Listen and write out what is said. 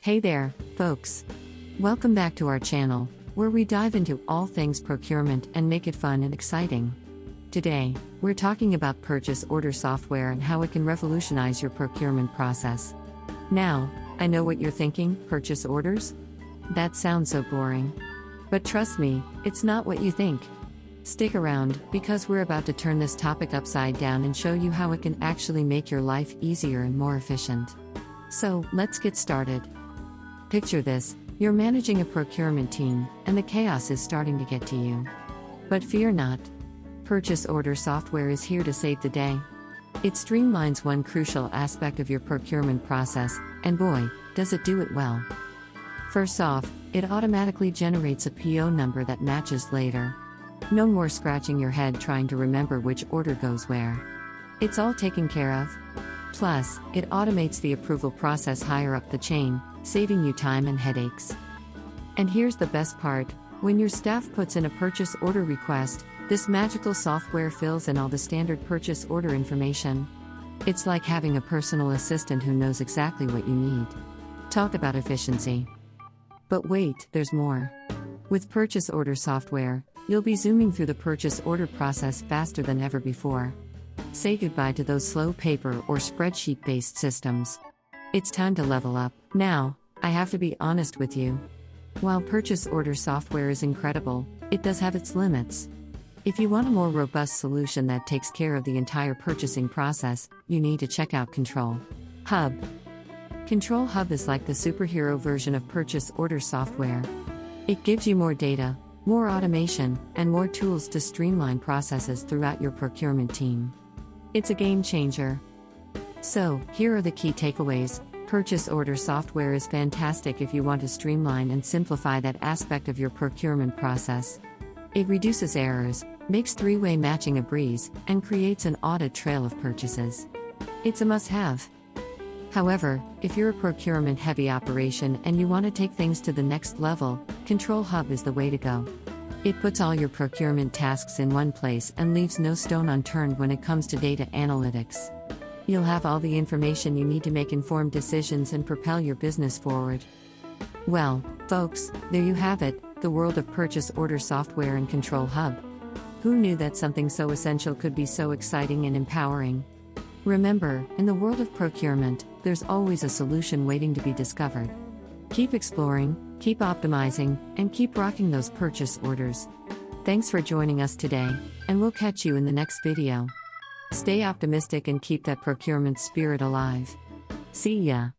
Hey there, folks. Welcome back to our channel, where we dive into all things procurement and make it fun and exciting. Today, we're talking about purchase order software and how it can revolutionize your procurement process. Now, I know what you're thinking, purchase orders? That sounds so boring. But trust me, it's not what you think. Stick around, because we're about to turn this topic upside down and show you how it can actually make your life easier and more efficient. So, let's get started. Picture this, you're managing a procurement team, and the chaos is starting to get to you. But fear not. Purchase order software is here to save the day. It streamlines one crucial aspect of your procurement process, and boy, does it do it well. First off, it automatically generates a PO number that matches later. No more scratching your head trying to remember which order goes where. It's all taken care of. Plus, it automates the approval process higher up the chain, saving you time and headaches. And here's the best part, when your staff puts in a purchase order request, this magical software fills in all the standard purchase order information. It's like having a personal assistant who knows exactly what you need. Talk about efficiency. But wait, there's more. With purchase order software, you'll be zooming through the purchase order process faster than ever before. Say goodbye to those slow paper or spreadsheet-based systems. It's time to level up. Now, I have to be honest with you. While purchase order software is incredible, it does have its limits. If you want a more robust solution that takes care of the entire purchasing process, you need to check out ControlHub. ControlHub is like the superhero version of purchase order software. It gives you more data, more automation, and more tools to streamline processes throughout your procurement team. It's a game changer. So, here are the key takeaways. Purchase order software is fantastic if you want to streamline and simplify that aspect of your procurement process. It reduces errors, makes three-way matching a breeze, and creates an audit trail of purchases. It's a must-have. However, if you're a procurement-heavy operation and you want to take things to the next level, ControlHub is the way to go. It puts all your procurement tasks in one place and leaves no stone unturned when it comes to data analytics. You'll have all the information you need to make informed decisions and propel your business forward. Well, folks, there you have it, the world of purchase order software and ControlHub. Who knew that something so essential could be so exciting and empowering? Remember, in the world of procurement, there's always a solution waiting to be discovered. Keep exploring, keep optimizing, and keep rocking those purchase orders. Thanks for joining us today, and we'll catch you in the next video. Stay optimistic and keep that procurement spirit alive. See ya!